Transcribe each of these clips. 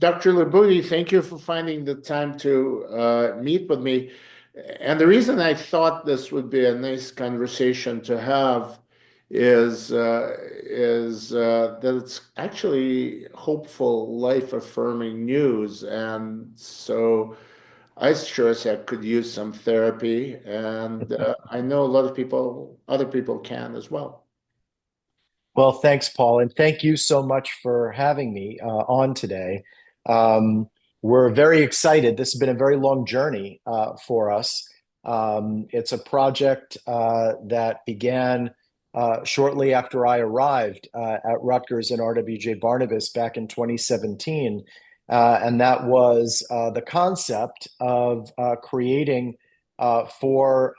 Dr. Libutti, thank you for finding the time to meet with me. And the reason I thought this would be a nice conversation to have is that it's actually hopeful, life-affirming news, and so I sure as heck could use some therapy, and I know a lot of people, other people can as well. Well, thanks, Paul, and thank you so much for having me on today. Um, we're very excited. This has been a very long journey for us. It's a project that began shortly after I arrived at Rutgers and RWJBarnabas back in 2017. And that was the concept of creating for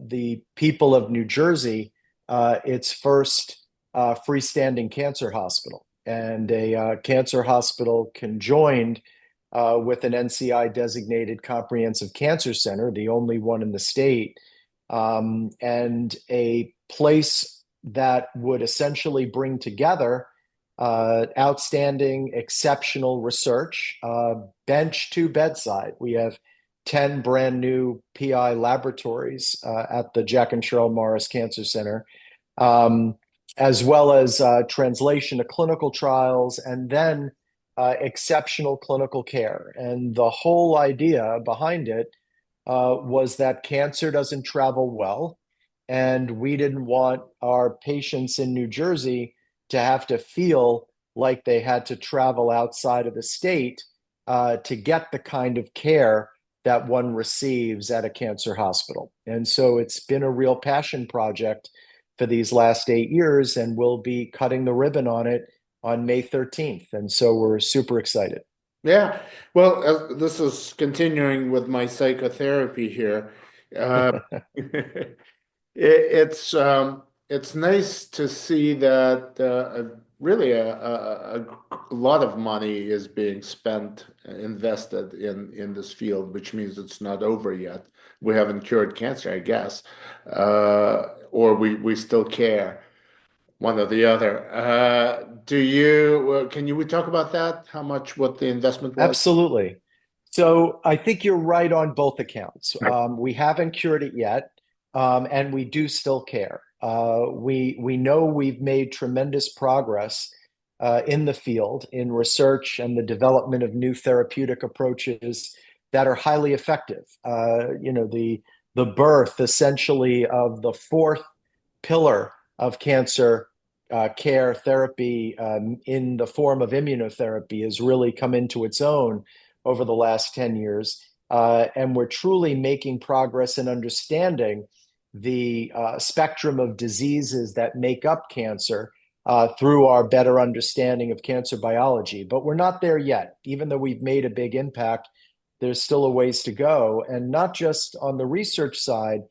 the people of New Jersey its first freestanding cancer hospital, and a cancer hospital conjoined with an NCI designated comprehensive cancer center, the only one in the state, and a place that would essentially bring together outstanding, exceptional research, bench to bedside. We have 10 brand new PI laboratories at the Jack and Sheryl Morris Cancer Center. As well as translation to clinical trials, and then exceptional clinical care. And the whole idea behind it was that cancer doesn't travel well, and we didn't want our patients in New Jersey to have to feel like they had to travel outside of the state to get the kind of care that one receives at a cancer hospital. And so it's been a real passion project for these last 8 years, and we'll be cutting the ribbon on it on May 13th. And so we're super excited. Yeah, well, this is continuing with my psychotherapy here. Uh, it's nice to see that really a lot of money is being spent, invested in this field, which means it's not over yet. We haven't cured cancer, I guess, or we still care, one or the other. Can you we talk about that? How much, what the investment was? Absolutely. So I think you're right on both accounts. Right. We haven't cured it yet, and we do still care. We know we've made tremendous progress in the field in research and the development of new therapeutic approaches that are highly effective. The birth essentially of the fourth pillar of cancer care therapy in the form of immunotherapy has really come into its own over the last 10 years. And we're truly making progress in understanding the spectrum of diseases that make up cancer through our better understanding of cancer biology. But we're not there yet. Even though we've made a big impact, there's still a ways to go. And not just on the research side,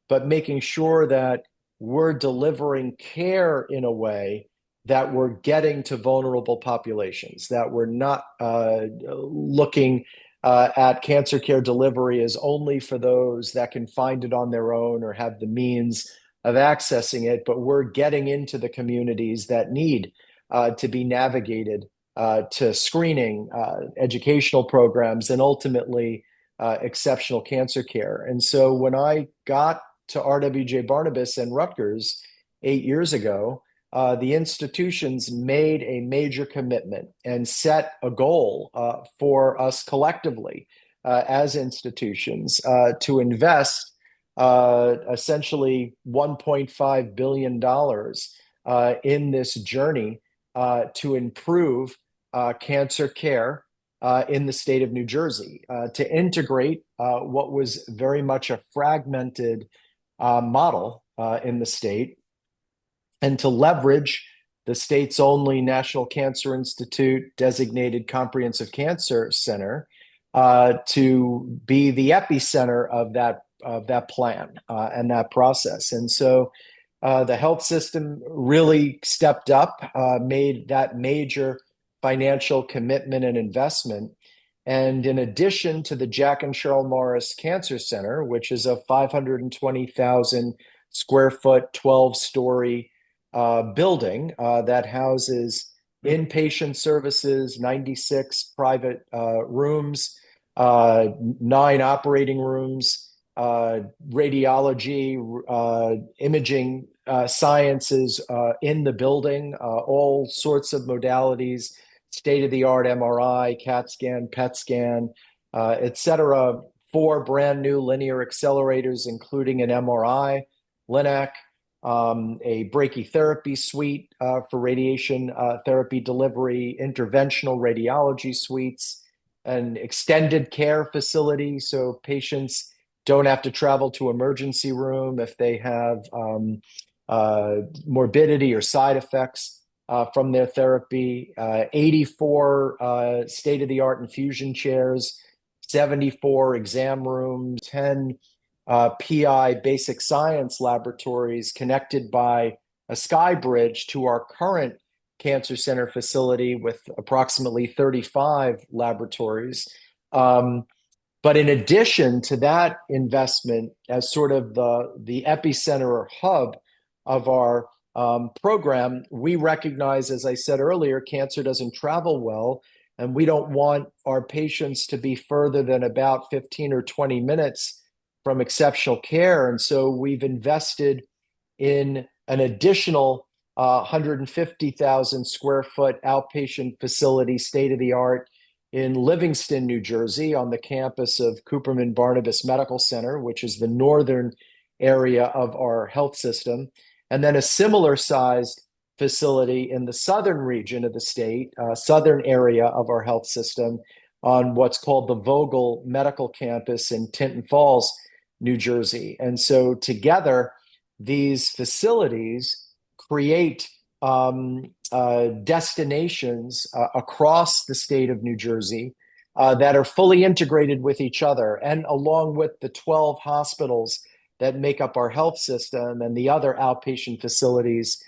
but making sure that we're delivering care in a way that we're getting to vulnerable populations, that we're not looking at cancer care delivery as only for those that can find it on their own or have the means of accessing it, but we're getting into the communities that need to be navigated to screening, educational programs, and ultimately exceptional cancer care. And so when I got to RWJBarnabas and Rutgers 8 years ago, the institutions made a major commitment and set a goal for us collectively as institutions to invest essentially $1.5 billion in this journey to improve cancer care in the state of New Jersey, to integrate what was very much a fragmented model in the state, and to leverage the state's only National Cancer Institute designated comprehensive cancer center to be the epicenter of that plan and that process. And so the health system really stepped up, made that major financial commitment and investment. And in addition to the Jack and Sheryl Morris Cancer Center, which is a 520,000 square foot, 12-story building that houses inpatient services, 96 private rooms, 9 operating rooms, radiology, imaging sciences in the building, all sorts of modalities, state-of-the-art MRI, CAT scan, PET scan, et cetera. 4 brand new linear accelerators, including an MRI, LINAC, a brachytherapy suite for radiation therapy delivery, interventional radiology suites, an extended care facility so patients don't have to travel to emergency room if they have morbidity or side effects from their therapy, 84 state-of-the-art infusion chairs, 74 exam rooms, 10 PI basic science laboratories connected by a sky bridge to our current cancer center facility with approximately 35 laboratories. But in addition to that investment as sort of the epicenter or hub of our program, we recognize, as I said earlier, cancer doesn't travel well, and we don't want our patients to be further than about 15 or 20 minutes from exceptional care. And so we've invested in an additional 150,000 square foot outpatient facility, state of the art, in Livingston, New Jersey, on the campus of Cooperman-Barnabas Medical Center, which is the northern area of our health system. And then a similar sized facility in the southern region of the state, southern area of our health system, on what's called the Vogel Medical Campus in Tinton Falls, New Jersey. And so together, these facilities create destinations across the state of New Jersey that are fully integrated with each other, and along with the 12 hospitals that make up our health system and the other outpatient facilities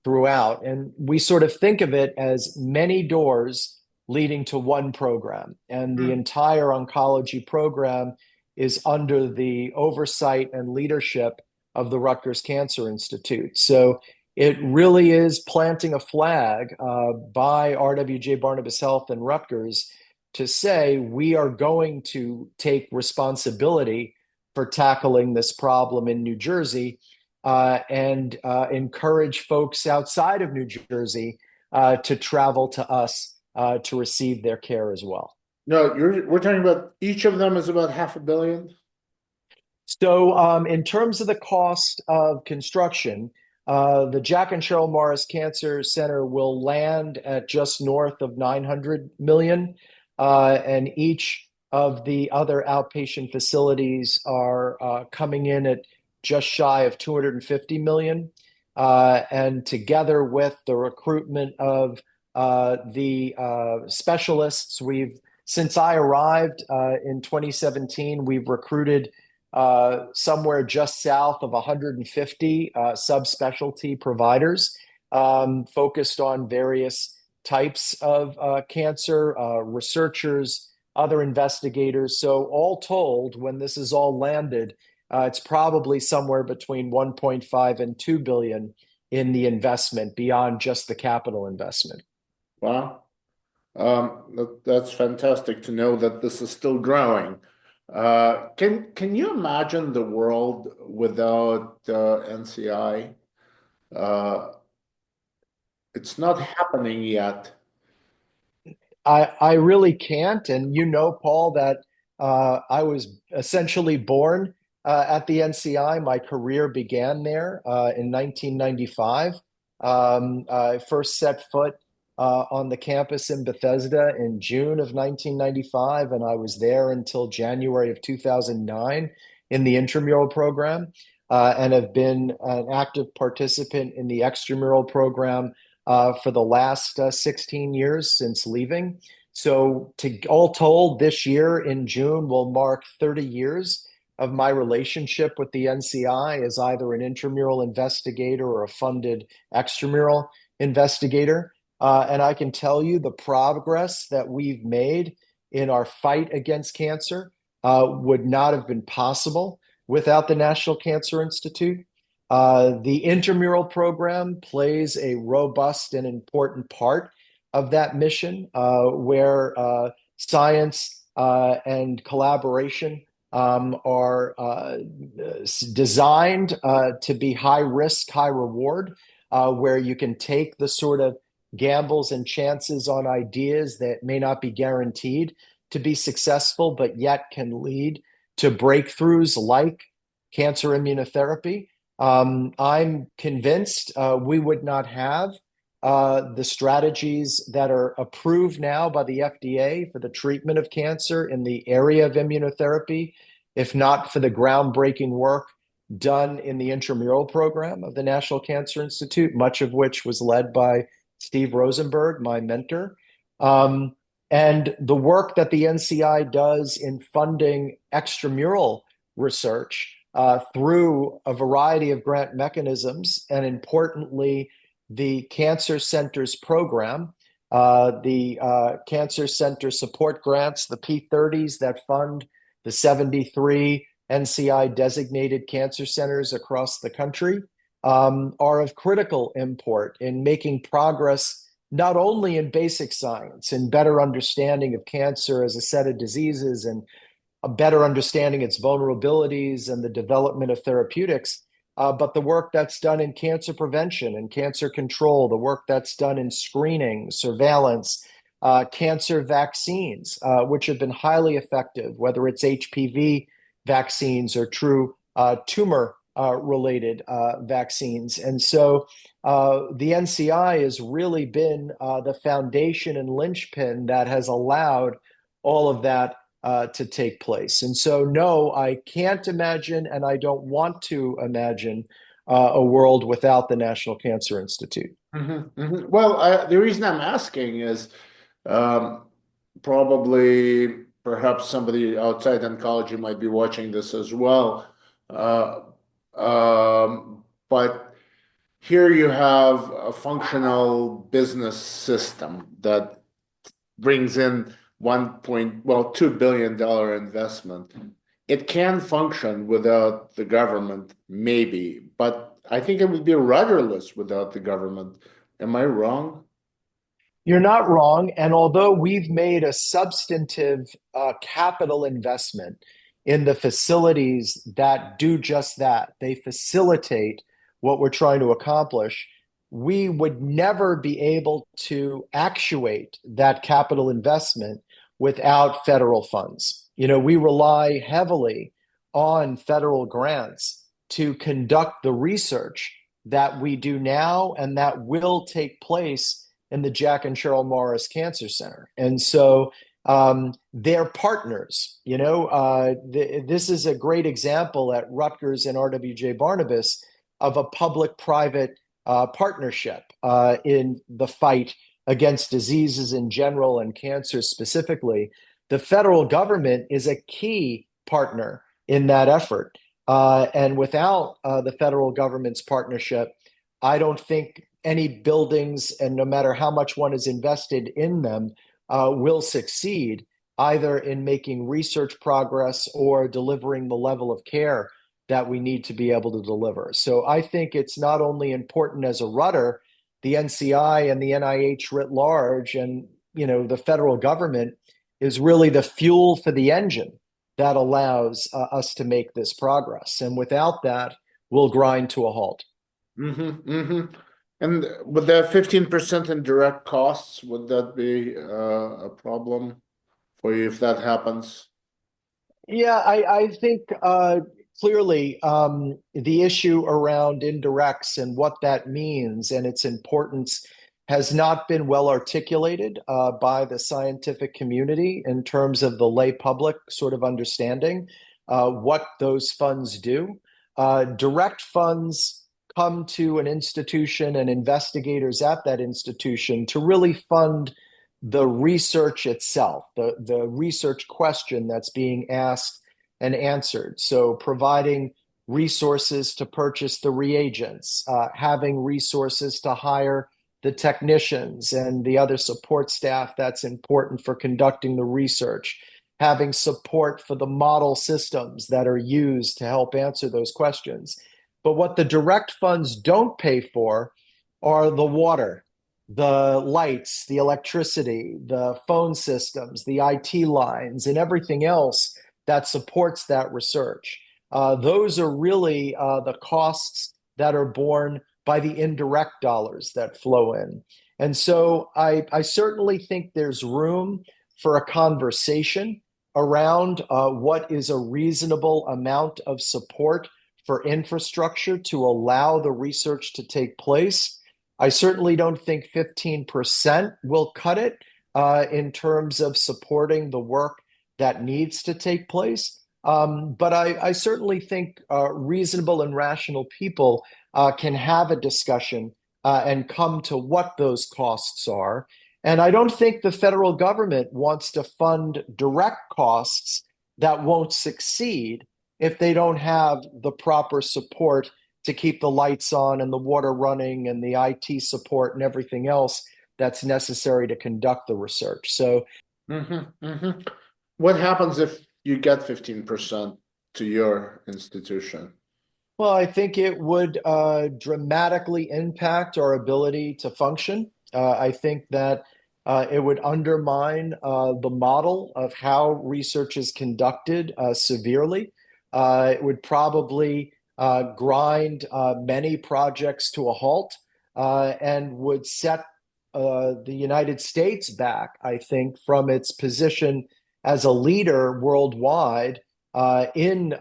throughout. And we sort of think of it as many doors leading to one program. And the entire oncology program is under the oversight and leadership of the Rutgers Cancer Institute. So it really is planting a flag by RWJBarnabas Health and Rutgers to say we are going to take responsibility for tackling this problem in New Jersey and encourage folks outside of New Jersey to travel to us to receive their care as well. No, we're talking about each of them is about $500 million. So in terms of the cost of construction, the Jack and Sheryl Morris Cancer Center will land at just north of $900 million, and each of the other outpatient facilities are coming in at just shy of $250 million. And together with the recruitment of the specialists, since I arrived in 2017, we've recruited somewhere just south of 150 subspecialty providers focused on various types of cancer, researchers, other investigators. So all told, when this is all landed, it's probably somewhere between 1.5 and 2 billion in the investment beyond just the capital investment. Wow. That's fantastic to know that this is still growing. Can you imagine the world without NCI? It's not happening yet. I really can't. And you know, Paul, that I was essentially born at the NCI. My career began there in 1995. I first set foot on the campus in Bethesda in June of 1995, and I was there until January of 2009 in the intramural program, and have been an active participant in the extramural program for the last 16 years since leaving. So all told, this year in June will mark 30 years of my relationship with the NCI as either an intramural investigator or a funded extramural investigator. And I can tell you the progress that we've made in our fight against cancer would not have been possible without the National Cancer Institute. The intramural program plays a robust and important part of that mission, where science and collaboration are designed to be high risk, high reward, where you can take the sort of gambles and chances on ideas that may not be guaranteed to be successful, but yet can lead to breakthroughs like cancer immunotherapy. I'm convinced we would not have the strategies that are approved now by the FDA for the treatment of cancer in the area of immunotherapy, if not for the groundbreaking work done in the intramural program of the National Cancer Institute, much of which was led by Steve Rosenberg, my mentor. And the work that the NCI does in funding extramural research through a variety of grant mechanisms, and importantly, the Cancer Centers program, the Cancer Center support grants, the P30s that fund the 73 NCI designated cancer centers across the country, are of critical import in making progress not only in basic science and better understanding of cancer as a set of diseases and a better understanding its vulnerabilities and the development of therapeutics, but the work that's done in cancer prevention and cancer control, the work that's done in screening, surveillance, cancer vaccines, which have been highly effective, whether it's HPV vaccines or true tumor related vaccines. And so the NCI has really been the foundation and linchpin that has allowed all of that to take place. And so, no, I can't imagine, and I don't want to imagine a world without the National Cancer Institute. Well, the reason I'm asking is um, probably perhaps somebody outside oncology might be watching this as well. Uh, but here you have a functional business system that brings in $2 billion investment. It can function without the government, maybe, but I think it would be rudderless without the government. Am I wrong? You're not wrong. And although we've made a substantive capital investment in the facilities that do just that, they facilitate what we're trying to accomplish, we would never be able to actuate that capital investment without federal funds. You know, we rely heavily on federal grants to conduct the research that we do now and that will take place in the Jack and Sheryl Morris Cancer Center. And so they're partners. You know, this is a great example at Rutgers and RWJBarnabas of a public-private partnership in the fight against diseases in general and cancer specifically. The federal government is a key partner in that effort. And without the federal government's partnership, I don't think any buildings, and no matter how much one is invested in them, will succeed either in making research progress or delivering the level of care that we need to be able to deliver. So I think it's not only important as a rudder, the NCI and the NIH writ large, and the federal government is really the fuel for the engine that allows us to make this progress. And without that, we'll grind to a halt. And with the 15% in direct costs, would that be a problem for you if that happens? Yeah, I think clearly the issue around indirects and what that means and its importance has not been well articulated by the scientific community in terms of the lay public sort of understanding what those funds do. Direct funds come to an institution and investigators at that institution to really fund the research itself, the research question that's being asked and answered. So providing resources to purchase the reagents, having resources to hire the technicians and the other support staff that's important for conducting the research, having support for the model systems that are used to help answer those questions. But what the direct funds don't pay for are the water, the lights, the electricity, the phone systems, the IT lines, and everything else that supports that research. Those are really the costs that are borne by the indirect dollars that flow in. And so I certainly think there's room for a conversation around what is a reasonable amount of support for infrastructure to allow the research to take place. I certainly don't think 15% will cut it in terms of supporting the work that needs to take place. But I certainly think reasonable and rational people can have a discussion and come to what those costs are. And I don't think the federal government wants to fund direct costs that won't succeed if they don't have the proper support to keep the lights on and the water running and the IT support and everything else that's necessary to conduct the research. So, What happens if you get 15% to your institution? well, I think it would dramatically impact our ability to function. I think that it would undermine the model of how research is conducted severely. It would probably grind many projects to a halt and would set the United States back, I think, from its position as a leader worldwide in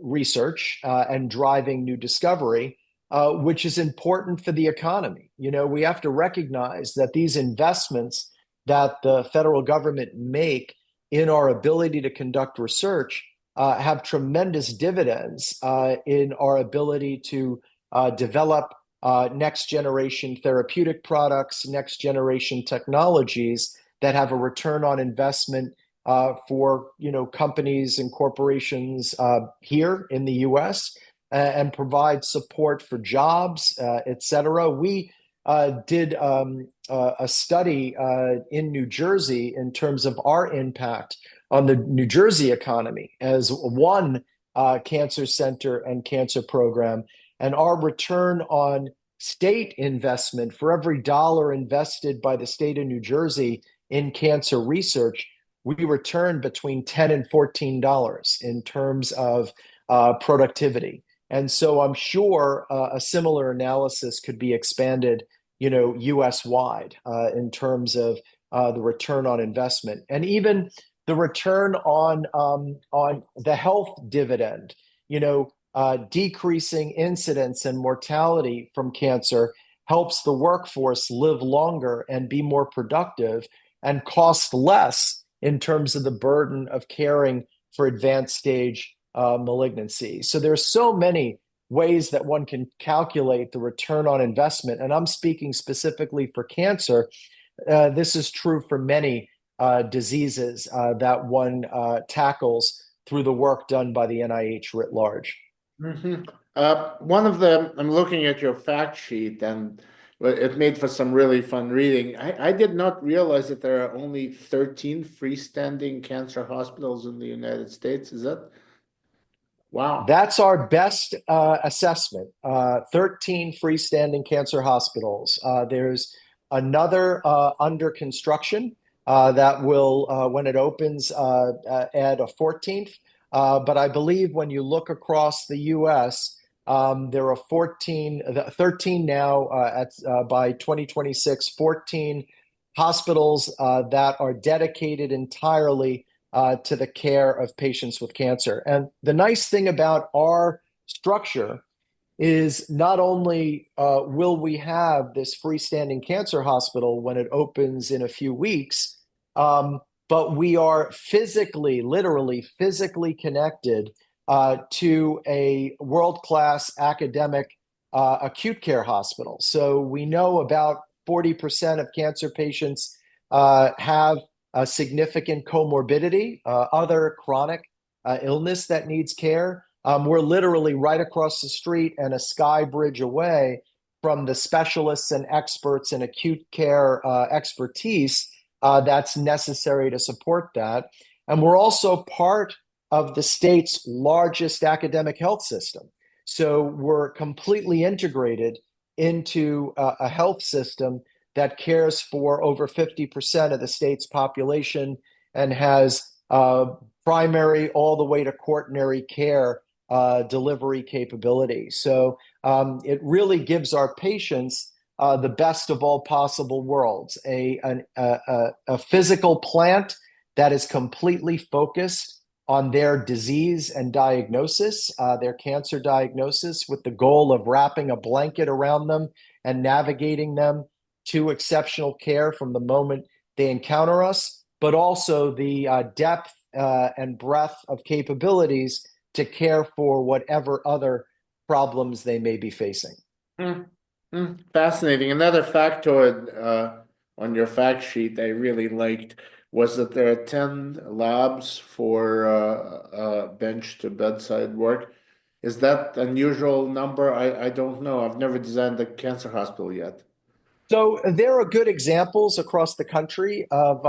research and driving new discovery, which is important for the economy. You know, we have to recognize that these investments that the federal government make in our ability to conduct research have tremendous dividends in our ability to develop next generation therapeutic products, next generation technologies that have a return on investment for companies and corporations here in the U.S. And provide support for jobs, et cetera. We did a study in New Jersey in terms of our impact on the New Jersey economy as one cancer center and cancer program. And our return on state investment for every dollar invested by the state of New Jersey in cancer research, we return between $10 and $14 in terms of productivity. And so I'm sure a similar analysis could be expanded, U.S. wide in terms of the return on investment and even the return on the health dividend. Decreasing incidence and mortality from cancer helps the workforce live longer and be more productive and cost less in terms of the burden of caring for advanced stage malignancy. So there's so many ways that one can calculate the return on investment. And I'm speaking specifically for cancer. This is true for many diseases that one tackles through the work done by the NIH writ large. One of them, I'm looking at your fact sheet, and it made for some really fun reading. I did not realize that there are only 13 freestanding cancer hospitals in the United States. Is that? Wow. That's our best assessment. 13 freestanding cancer hospitals. There's another under construction that will, when it opens, add a 14th. But I believe when you look across the U.S., there are 13 now by 2026, 14 hospitals that are dedicated entirely to the care of patients with cancer. And the nice thing about our structure is not only will we have this freestanding cancer hospital when it opens in a few weeks, but we are literally physically connected to a world-class academic acute care hospital. So we know about 40% of cancer patients have a significant comorbidity, other chronic illness that needs care. We're literally right across the street and a sky bridge away from the specialists and experts in acute care expertise that's necessary to support that. And we're also part of the state's largest academic health system. So we're completely integrated into a health system that cares for over 50% of the state's population and has primary all the way to quaternary care delivery capability. So it really gives our patients the best of all possible worlds, a physical plant that is completely focused on their disease and diagnosis, their cancer diagnosis, with the goal of wrapping a blanket around them and navigating them to exceptional care from the moment they encounter us, but also the depth and breadth of capabilities to care for whatever other problems they may be facing. Fascinating. Another factoid on your fact sheet I really liked was that there are 10 labs for bench to bedside work. Is that an unusual number? I don't know. I've never designed a cancer hospital yet. So there are good examples across the country of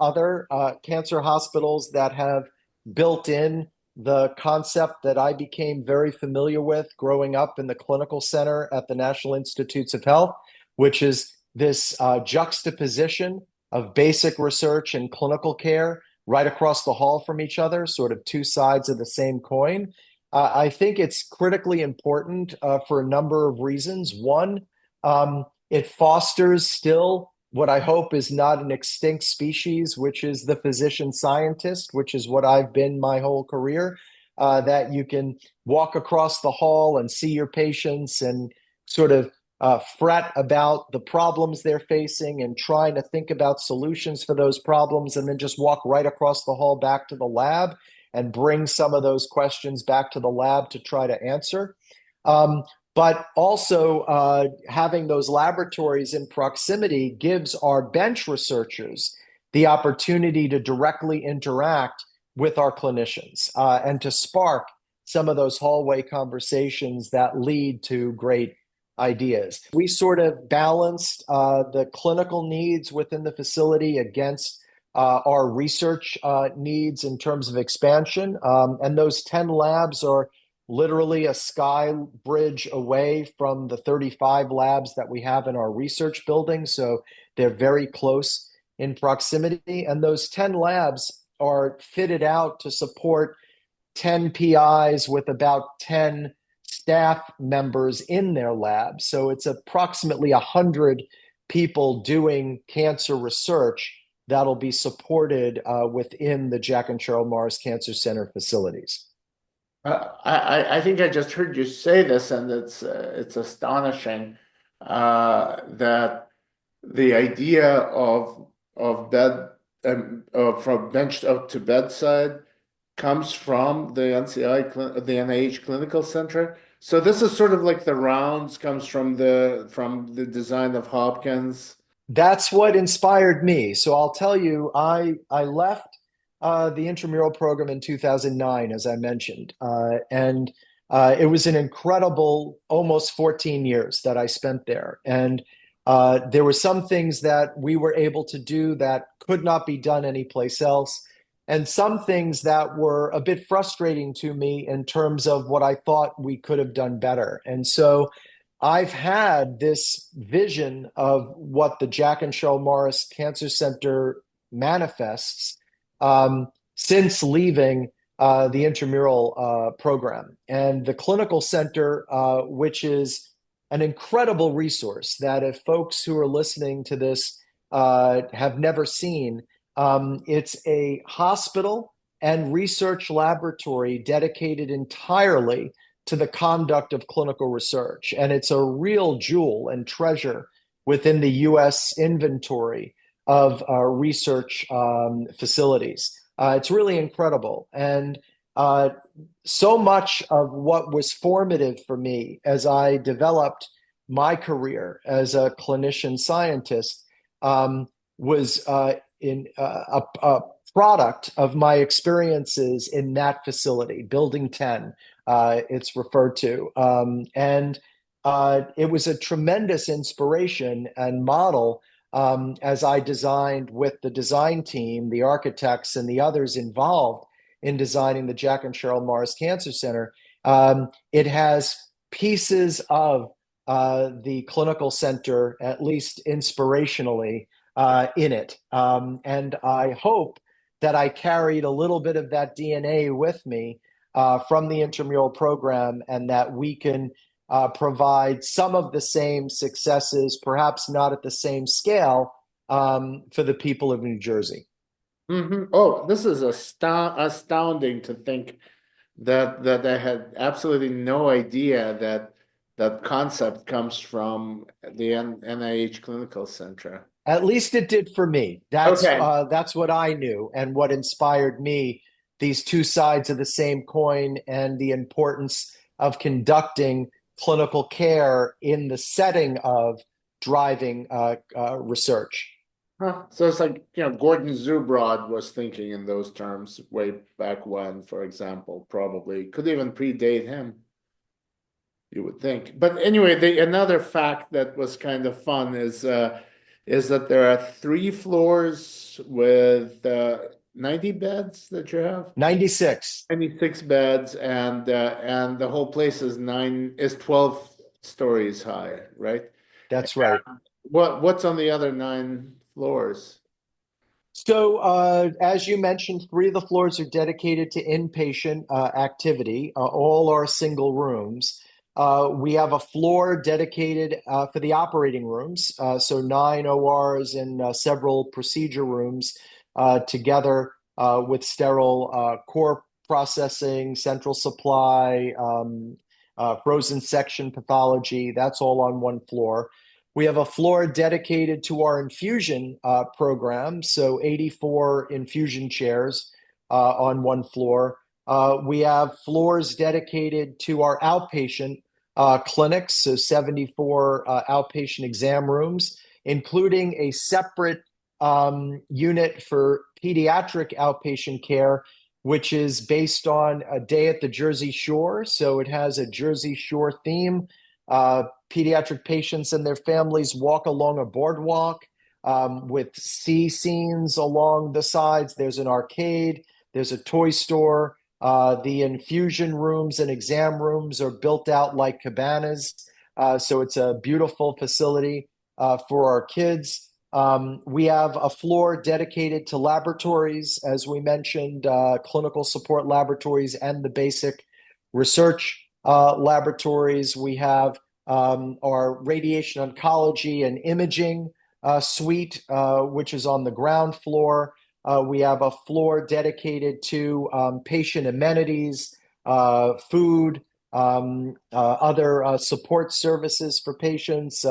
other cancer hospitals that have built in the concept that I became very familiar with growing up in the clinical center at the National Institutes of Health, which is this juxtaposition of basic research and clinical care right across the hall from each other, sort of two sides of the same coin. I think it's critically important for a number of reasons. One, it fosters still what I hope is not an extinct species, which is the physician scientist, which is what I've been my whole career, that you can walk across the hall and see your patients and sort of fret about the problems they're facing and trying to think about solutions for those problems, and then just walk right across the hall back to the lab and bring some of those questions back to the lab to try to answer. But also having those laboratories in proximity gives our bench researchers the opportunity to directly interact with our clinicians and to spark some of those hallway conversations that lead to great ideas. We sort of balanced the clinical needs within the facility against our research needs in terms of expansion. And those 10 labs are literally a sky bridge away from the 35 labs that we have in our research building. So they're very close in proximity. And those 10 labs are fitted out to support 10 PIs with about 10 staff members in their labs. So it's approximately 100 people doing cancer research that'll be supported within the Jack and Sheryl Morris Cancer Center facilities. I think I just heard you say this, and it's astonishing that the idea of bed from bench out to bedside comes from the the NIH Clinical Center. So this is sort of like the rounds comes from the design of Hopkins. That's what inspired me. So I'll tell you, I left the intramural program in 2009, as I mentioned. And it was an incredible almost 14 years that I spent there. And there were some things that we were able to do that could not be done anyplace else. And some things that were a bit frustrating to me in terms of what I thought we could have done better. And so I've had this vision of what the Jack and Sheryl Morris Cancer Center manifests since leaving the intramural program. And the clinical center, which is an incredible resource that if folks who are listening to this have never seen, it's a hospital and research laboratory dedicated entirely to the conduct of clinical research. And it's a real jewel and treasure within the US inventory of research facilities. It's really incredible. And so much of what was formative for me as I developed my career as a clinician scientist was in a product of my experiences in that facility, Building 10, it's referred to. And it was a tremendous inspiration and model as I designed with the design team, the architects, and the others involved in designing the Jack and Sheryl Morris Cancer Center. It has pieces of the clinical center, at least inspirationally, in it. And I hope that I carried a little bit of that DNA with me from the intramural program, and that we can provide some of the same successes, perhaps not at the same scale, for the people of New Jersey. Oh, this is astounding to think that I had absolutely no idea that that concept comes from the NIH Clinical Center. At least it did for me. Okay. That's what I knew and what inspired me. These two sides of the same coin, and the importance of conducting clinical care in the setting of driving research. Huh. So it's like, Gordon Zubrod was thinking in those terms way back when, for example, probably could even predate him, you would think. But anyway, another fact that was kind of fun is that there are 3 floors with 90 beds that you have. 96. 96 beds, and the whole place is 12 stories high, right? That's right. What's on the other 9 floors? So, as you mentioned, 3 of the floors are dedicated to inpatient activity. All are single rooms. We have a floor dedicated for the operating rooms. So 9 ORs and several procedure rooms together with sterile core processing, central supply, frozen section pathology. That's all on one floor. We have a floor dedicated to our infusion program, so 84 infusion chairs on one floor. We have floors dedicated to our outpatient clinics, so 74 outpatient exam rooms, including a separate unit for pediatric outpatient care, which is based on a day at the Jersey Shore. So it has a Jersey Shore theme. Pediatric patients and their families walk along a boardwalk with sea scenes along the sides. There's an arcade, there's a toy store. The infusion rooms and exam rooms are built out like cabanas. So it's a beautiful facility for our kids. We have a floor dedicated to laboratories, as we mentioned, clinical support laboratories and the basic research laboratories. We have our radiation oncology and imaging suite, which is on the ground floor. We have a floor dedicated to patient amenities, food, other support services for patients,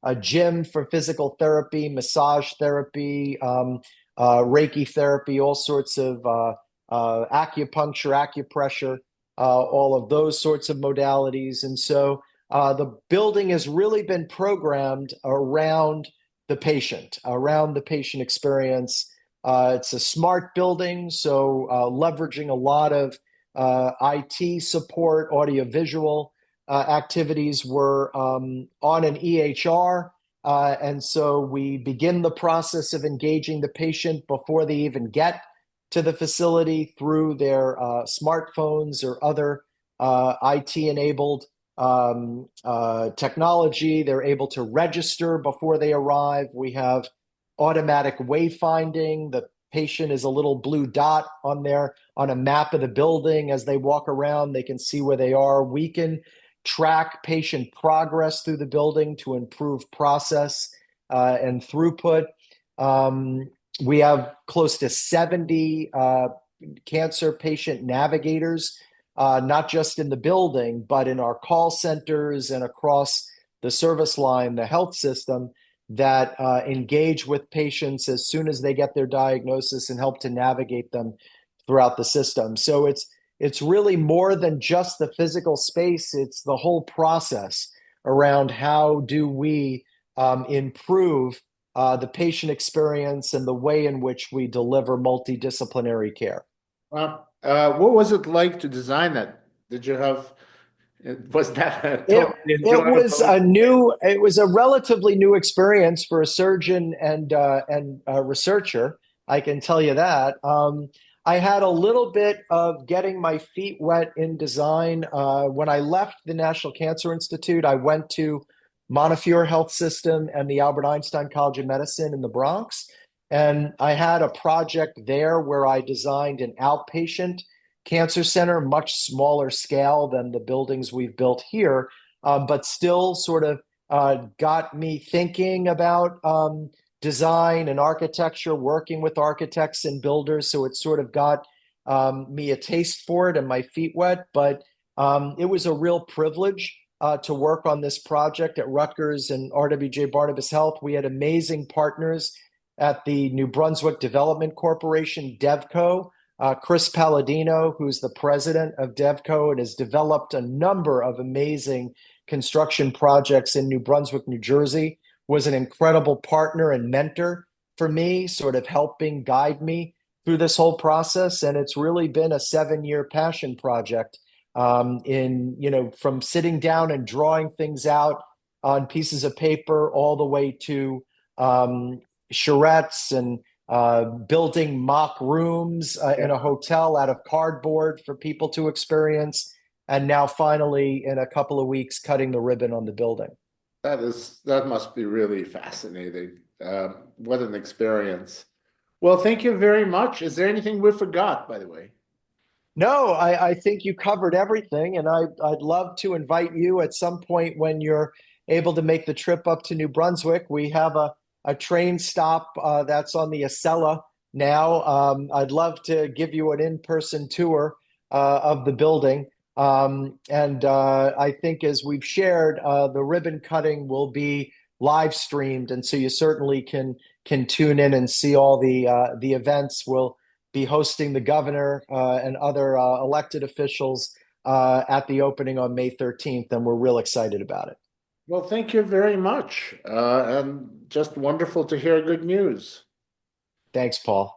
a gym for physical therapy, massage therapy, Reiki therapy, all sorts of acupuncture, acupressure, all of those sorts of modalities. And so the building has really been programmed around the patient experience. It's a smart building, so leveraging a lot of IT support, audiovisual activities. We're on an EHR, and so we begin the process of engaging the patient before they even get to the facility through their smartphones or other IT-enabled technology. They're able to register before they arrive. We have automatic wayfinding. The patient is a little blue dot on a map of the building. As they walk around, they can see where they are. We can track patient progress through the building to improve process and throughput. We have close to 70 cancer patient navigators, not just in the building, but in our call centers and across the service line, the health system, that engage with patients as soon as they get their diagnosis and help to navigate them throughout the system. So it's really more than just the physical space. It's the whole process around how do we improve the patient experience and the way in which we deliver multidisciplinary care. What was it like to design that? Was that a totally It was a relatively new experience for a surgeon and a researcher. I can tell you that. I had a little bit of getting my feet wet in design. When I left the National Cancer Institute, I went to Montefiore Health System and the Albert Einstein College of Medicine in the Bronx. And I had a project there where I designed an outpatient cancer center, much smaller scale than the buildings we've built here, but still sort of got me thinking about design and architecture, working with architects and builders. So it sort of got me a taste for it and my feet wet. But it was a real privilege to work on this project at Rutgers and RWJBarnabas Health. We had amazing partners at the New Brunswick Development Corporation, DevCo. Chris Palladino, who's the president of DevCo and has developed a number of amazing construction projects in New Brunswick, New Jersey, was an incredible partner and mentor for me, sort of helping guide me through this whole process. And it's really been a 7-year passion project from sitting down and drawing things out on pieces of paper all the way to charrettes and building mock rooms in a hotel out of cardboard for people to experience. And now finally, in a couple of weeks, cutting the ribbon on the building. That must be really fascinating. What an experience. Well, thank you very much. Is there anything we forgot, by the way? No, I think you covered everything, and I'd love to invite you at some point when you're able to make the trip up to New Brunswick. We have a train stop that's on the Acela now. I'd love to give you an in-person tour of the building. And I think as we've shared, the ribbon cutting will be live streamed, and so you certainly can tune in and see all the events. We'll be hosting the governor and other elected officials at the opening on May 13th, and we're real excited about it. Well, thank you very much. And just wonderful to hear good news. Thanks, Paul.